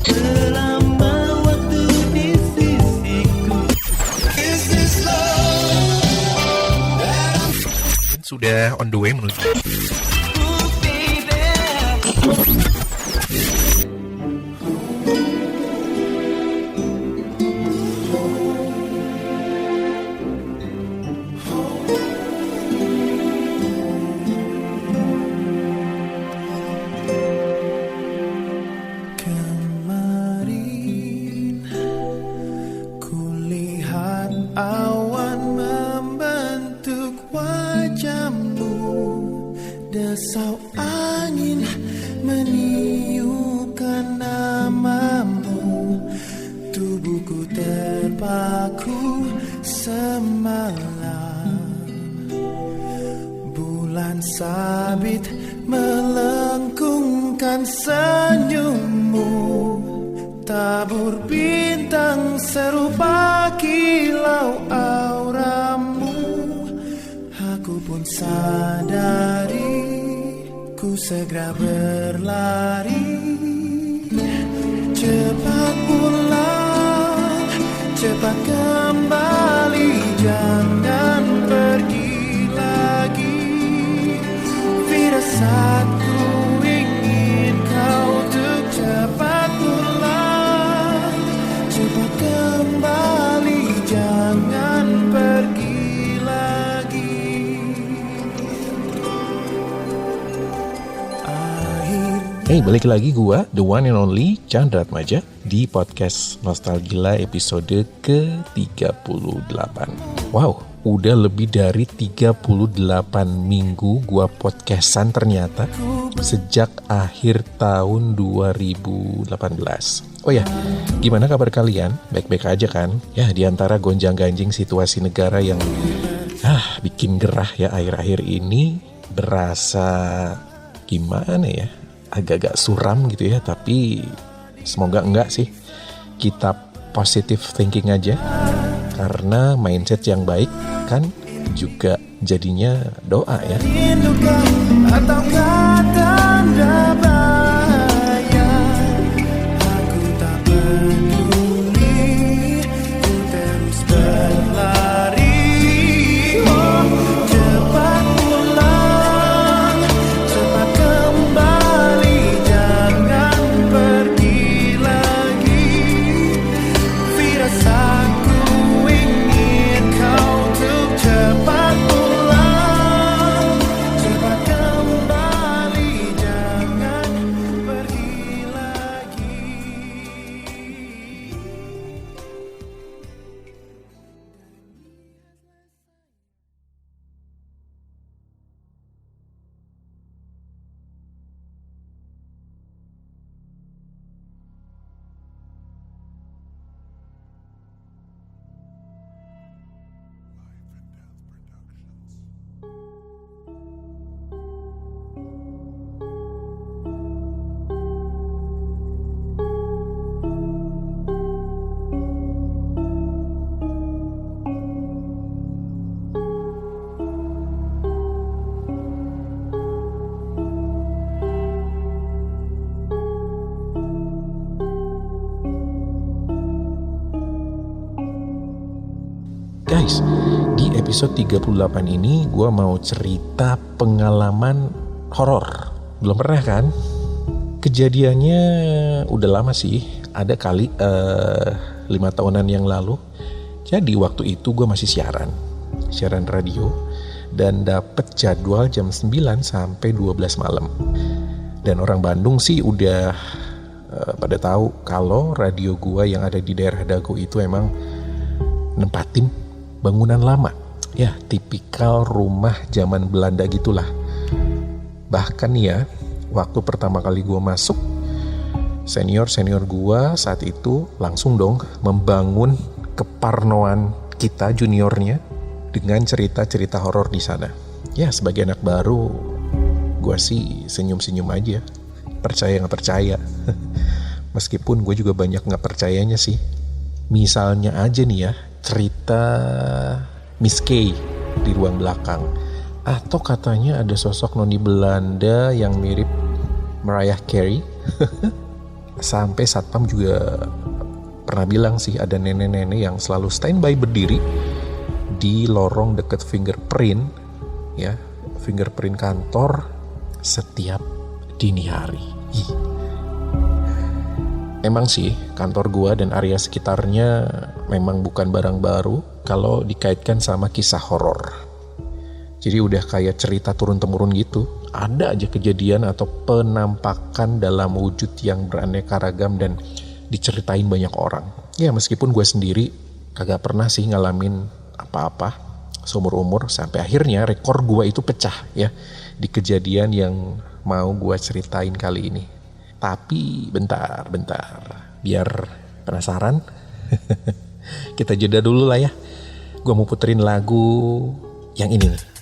selama waktu di sisiku. Sudah on the way menuju. Awan membentuk wajahmu, desau angin meniupkan namamu, tubuhku terpaku semalam, bulan sabit melengkungkan senyummu, tabur bintang serupa kilau auramu. Aku pun sadari, ku segera berlari, cepat pulang, cepat kembali, jangan pergi lagi. Firasatku ingin kau untuk cepat pulang, cepat kembali, jangan pergi lagi. Hey, balik lagi gua, the one and only Chandra Atmaja di podcast Nostalgila episode ke-38. Wow, udah lebih dari 38 minggu gua podcastan ternyata sejak akhir tahun 2018. Oh ya, gimana kabar kalian? Baik-baik aja kan? Ya, di antara gonjang-ganjing situasi negara yang bikin gerah ya akhir-akhir ini, berasa gimana ya? Agak-agak suram gitu ya, tapi semoga enggak sih. Kita positive thinking aja, karena mindset yang baik kan juga jadinya doa ya. Guys, di episode 38 ini gue mau cerita pengalaman horor. Belum pernah kan? Kejadiannya udah lama sih, ada kali 5 tahunan yang lalu. Jadi waktu itu gue masih siaran radio, dan dapet jadwal jam 9 sampai 12 malam. Dan orang Bandung sih udah pada tahu kalau radio gue yang ada di daerah Dago itu emang nempatin bangunan lama, ya tipikal rumah zaman Belanda gitulah. Bahkan ya, waktu pertama kali gue masuk, senior gue saat itu langsung dong membangun keparnoan kita juniornya dengan cerita-cerita horor di sana. Ya sebagai anak baru, gue sih senyum-senyum aja, percaya nggak percaya. Meskipun gue juga banyak nggak percayanya sih. Misalnya aja nih ya, cerita Miss K di ruang belakang, atau katanya ada sosok noni Belanda yang mirip Mariah Carey. Sampai satpam juga pernah bilang sih ada nenek-nenek yang selalu standby berdiri di lorong deket fingerprint, ya, fingerprint kantor setiap dini hari. Emang sih kantor gua dan area sekitarnya memang bukan barang baru kalau dikaitkan sama kisah horor. Jadi udah kayak cerita turun-temurun gitu. Ada aja kejadian atau penampakan dalam wujud yang beraneka ragam dan diceritain banyak orang. Ya meskipun gue sendiri kagak pernah sih ngalamin apa-apa seumur umur, sampai akhirnya rekor gue itu pecah ya di kejadian yang mau gue ceritain kali ini. Tapi bentar, biar penasaran, kita jeda dulu lah ya. Gue mau puterin lagu yang ini nih.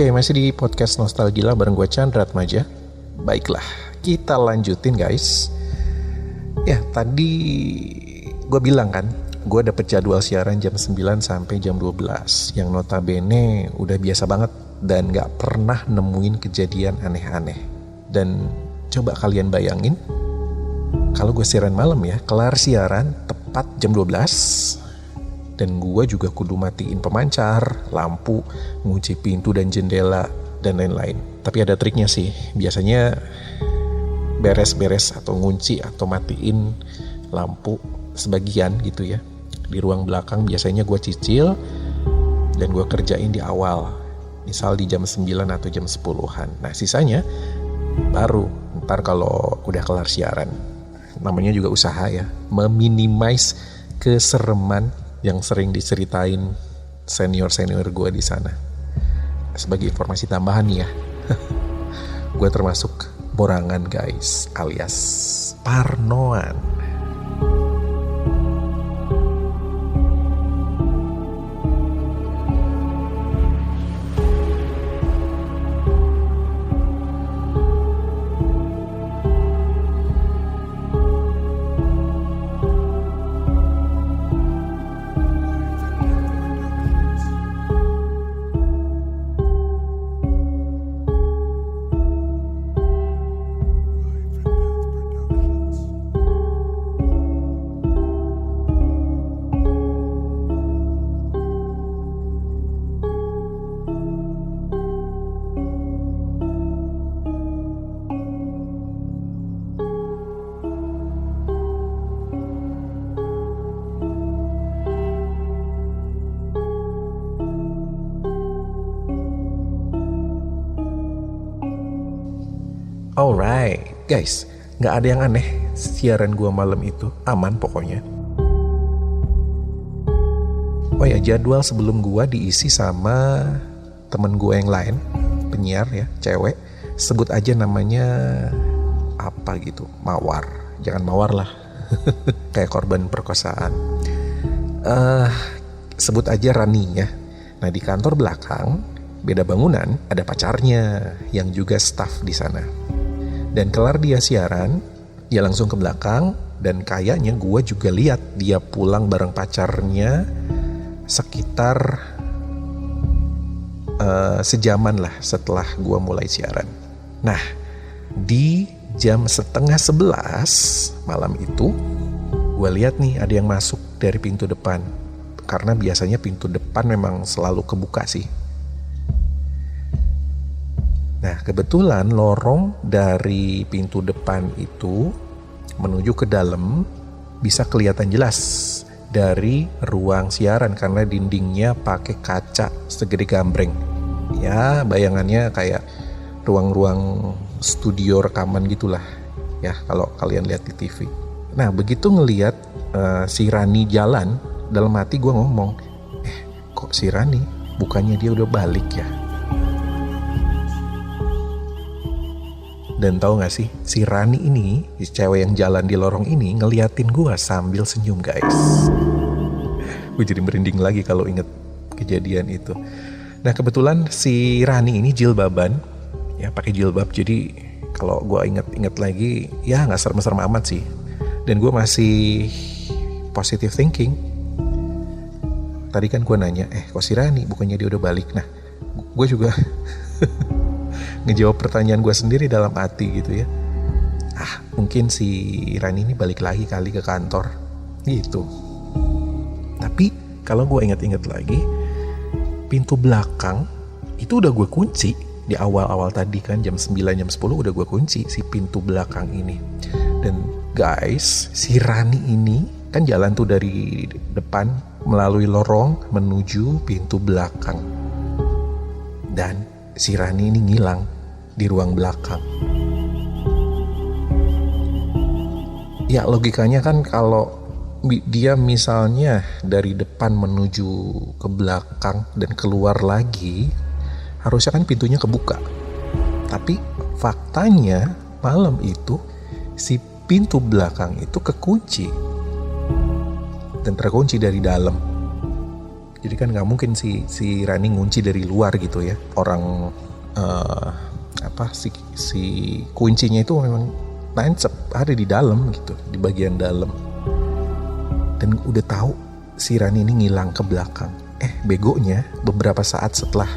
Oke, masih di podcast Nostalgia bareng gue Chandra Atmaja. Baiklah, kita lanjutin guys. Ya, tadi gue bilang kan, gue dapet jadwal siaran jam 9 sampai jam 12. Yang notabene udah biasa banget dan gak pernah nemuin kejadian aneh-aneh. Dan coba kalian bayangin, kalau gue siaran malam ya, kelar siaran tepat jam 12, dan gue juga kudu matiin pemancar, lampu, ngunci pintu dan jendela, dan lain-lain. Tapi ada triknya sih, biasanya beres-beres atau ngunci atau matiin lampu sebagian gitu ya. Di ruang belakang biasanya gue cicil dan gue kerjain di awal. Misal di jam 9 atau jam 10-an. Nah sisanya baru ntar kalau udah kelar siaran. Namanya juga usaha ya, meminimize kesereman yang sering diceritain senior-senior gue di sana. Sebagai informasi tambahan nih ya, gue termasuk borangan guys, alias parnoan. Alright, guys, gak ada yang aneh. Siaran gua malam itu aman pokoknya. Oh ya, jadwal sebelum gua diisi sama temen gua yang lain, penyiar ya, cewek. Sebut aja namanya apa gitu, Mawar. Jangan Mawar lah, kayak korban perkosaan. Sebut aja Rani ya. Nah di kantor belakang, beda bangunan, ada pacarnya yang juga staff di sana. Dan kelar dia siaran, dia langsung ke belakang, dan kayaknya gue juga lihat dia pulang bareng pacarnya sekitar sejaman lah setelah gue mulai siaran. Nah, di jam 10:30 malam itu, gue lihat nih ada yang masuk dari pintu depan. Karena biasanya pintu depan memang selalu kebuka sih. Nah, kebetulan lorong dari pintu depan itu menuju ke dalam bisa kelihatan jelas dari ruang siaran karena dindingnya pakai kaca segede gambreng. Ya, bayangannya kayak ruang-ruang studio rekaman gitulah. Ya, kalau kalian lihat di TV. Nah, begitu ngelihat si Rani jalan, dalam hati gue ngomong, kok si Rani bukannya dia udah balik ya? Dan tahu gak sih, si Rani ini, si cewek yang jalan di lorong ini ngeliatin gue sambil senyum guys. Gue jadi merinding lagi kalau inget kejadian itu. Nah kebetulan si Rani ini jilbaban, ya pakai jilbab. Jadi kalau gue inget lagi, ya nggak serem-serem amat sih. Dan gue masih positive thinking. Tadi kan gue nanya, kok si Rani bukannya dia udah balik? Nah gue juga ngejawab pertanyaan gue sendiri dalam hati gitu ya. Mungkin si Rani ini balik lagi kali ke kantor gitu. Tapi kalau gue ingat-ingat lagi, pintu belakang itu udah gue kunci di awal-awal tadi kan, jam 9, jam 10 udah gue kunci si pintu belakang ini. Dan guys, si Rani ini kan jalan tuh dari depan melalui lorong menuju pintu belakang. Dan si Rani ini ngilang di ruang belakang. Ya logikanya kan kalau dia misalnya dari depan menuju ke belakang dan keluar lagi, harusnya kan pintunya kebuka. Tapi faktanya malam itu si pintu belakang itu kekunci dan terkunci dari dalam. Jadi kan nggak mungkin si Rani ngunci dari luar gitu ya. Orang si kuncinya itu memang nancep ada di dalam gitu, di bagian dalam. Dan udah tahu si Rani ini ngilang ke belakang. Begonya beberapa saat setelah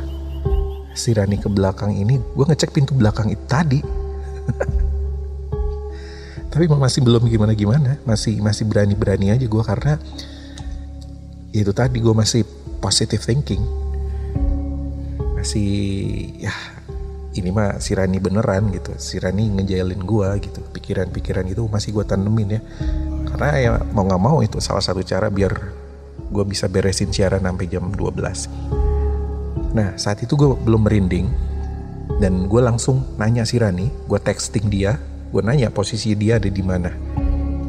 si Rani ke belakang ini, gue ngecek pintu belakang itu tadi. Tapi masih belum gimana-gimana, masih berani-berani aja gue, karena itu tadi gue masih positive thinking. Masih ya ini mah si Rani beneran gitu, si Rani ngejailin gue gitu. Pikiran-pikiran itu masih gue tanemin ya. Karena ya mau gak mau itu salah satu cara biar gue bisa beresin siaran sampai jam 12. Nah saat itu gue belum merinding, dan gue langsung nanya si Rani, gue texting dia, gue nanya posisi dia ada di mana,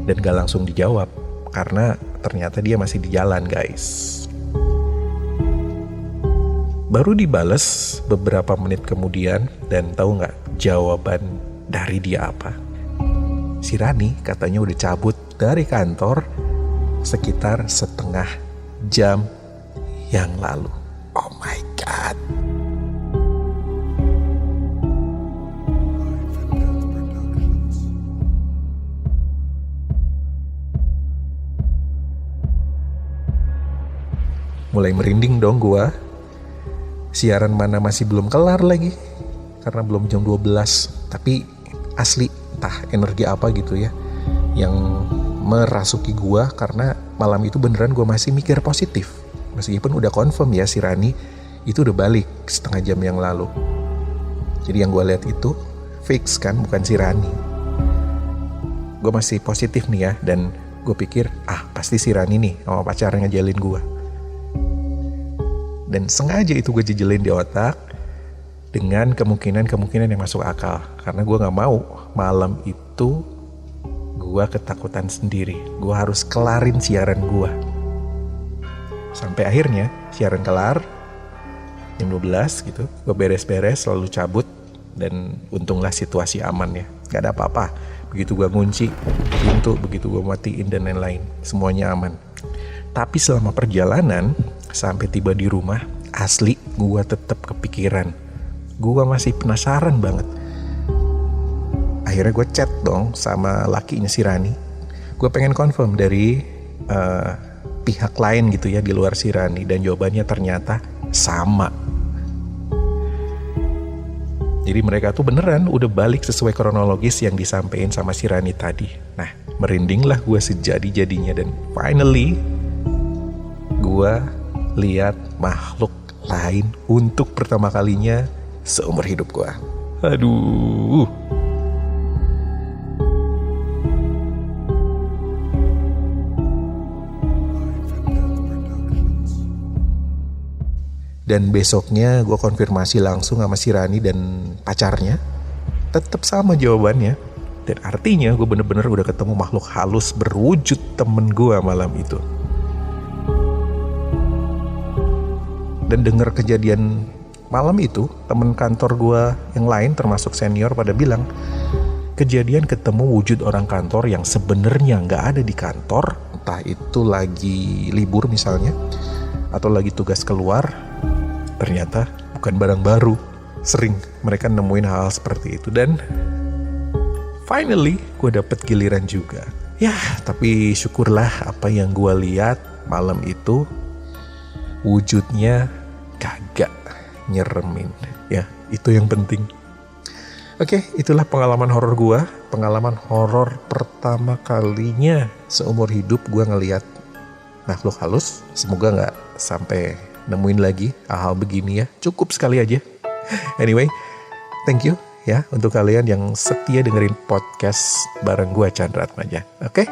dan gak langsung dijawab karena ternyata dia masih di jalan guys. Baru dibales beberapa menit kemudian, dan tahu nggak jawaban dari dia apa? Si Rani katanya udah cabut dari kantor sekitar setengah jam yang lalu. Oh my god. Mulai merinding dong gua. Siaran mana masih belum kelar lagi, karena belum jam 12. Tapi asli entah energi apa gitu ya yang merasuki gua, karena malam itu beneran gua masih mikir positif. Meskipun udah confirm ya si Rani itu udah balik setengah jam yang lalu. Jadi yang gua lihat itu fix kan, bukan si Rani. Gua masih positif nih ya, dan gue pikir pasti si Rani nih sama pacarnya ngejalin gua. Dan sengaja itu gue jejelin di otak dengan kemungkinan yang masuk akal. Karena gue gak mau malam itu gue ketakutan sendiri. Gue harus kelarin siaran gue. Sampai akhirnya siaran kelar jam 12 gitu. Gue beres-beres lalu cabut. Dan untunglah situasi aman ya, gak ada apa-apa. Begitu gue ngunci pintu, begitu gue matiin dan lain-lain, semuanya aman. Tapi selama perjalanan sampai tiba di rumah, asli gue tetap kepikiran. Gue masih penasaran banget. Akhirnya gue chat dong sama lakinya si Rani. Gue pengen confirm dari pihak lain gitu ya di luar si Rani, dan jawabannya ternyata sama. Jadi mereka tuh beneran udah balik sesuai kronologis yang disampaikan sama si Rani tadi. Nah, merindinglah gue sejadi-jadinya, dan finally gue lihat makhluk lain untuk pertama kalinya seumur hidup gue. Aduh. Dan besoknya gue konfirmasi langsung sama si Rani dan pacarnya. Tetap sama jawabannya. Dan artinya gue bener-bener udah ketemu makhluk halus berwujud temen gue malam itu. Dan denger kejadian malam itu, temen kantor gue yang lain termasuk senior pada bilang, kejadian ketemu wujud orang kantor yang sebenarnya gak ada di kantor, entah itu lagi libur misalnya, atau lagi tugas keluar, ternyata bukan barang baru. Sering mereka nemuin hal seperti itu. Dan finally gue dapet giliran juga. Ya, tapi syukurlah apa yang gue lihat malam itu wujudnya kagak nyeremin. Ya, itu yang penting. Oke, itulah pengalaman horor gue. Pengalaman horor pertama kalinya seumur hidup gue ngelihat makhluk halus. Semoga gak sampai nemuin lagi hal-hal begini ya. Cukup sekali aja. Anyway, thank you ya untuk kalian yang setia dengerin podcast bareng gue, Chandra Atmaja. Oke?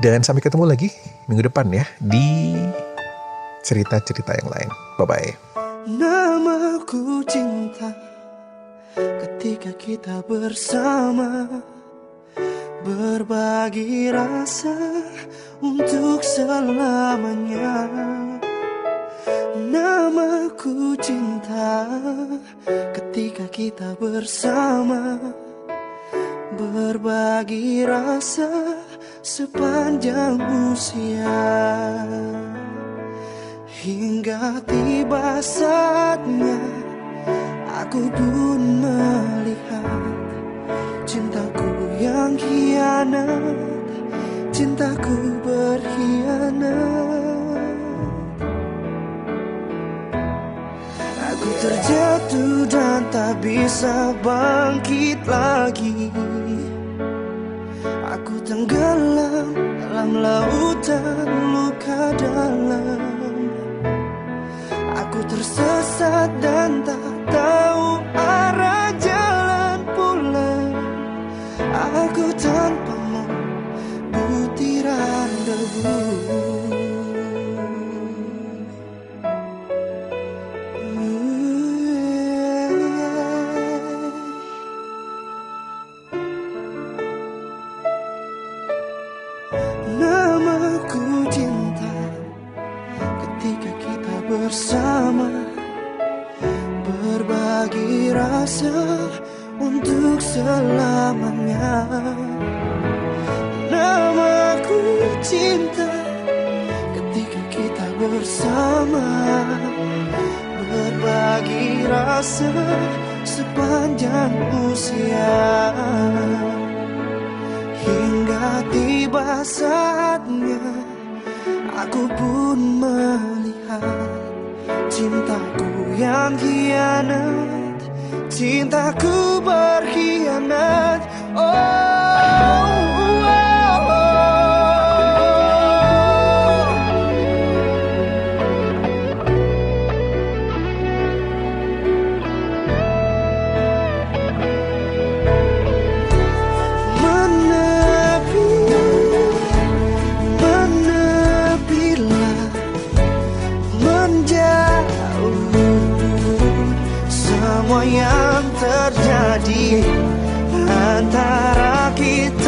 Dan sampai ketemu lagi minggu depan ya di cerita-cerita yang lain. Bye-bye. Namaku cinta ketika kita bersama, berbagi rasa untuk selamanya. Namaku cinta ketika kita bersama, berbagi rasa sepanjang usia. Hingga tiba saatnya aku pun melihat cintaku yang khianat, cintaku berkhianat. Aku terjatuh dan tak bisa bangkit lagi. Aku tenggelam dalam lautan luka dalam. Aku tersesat dan tak tahu arah jalan pulang. Aku tanpamu butiran debu. Namaku cinta ketika kita bersama, berbagi rasa untuk selamanya. Namaku cinta ketika kita bersama, berbagi rasa sepanjang usia. Hingga tiba saatnya aku pun melihat cintaku yang hianat, cintaku berkhianat. Semua yang terjadi antara kita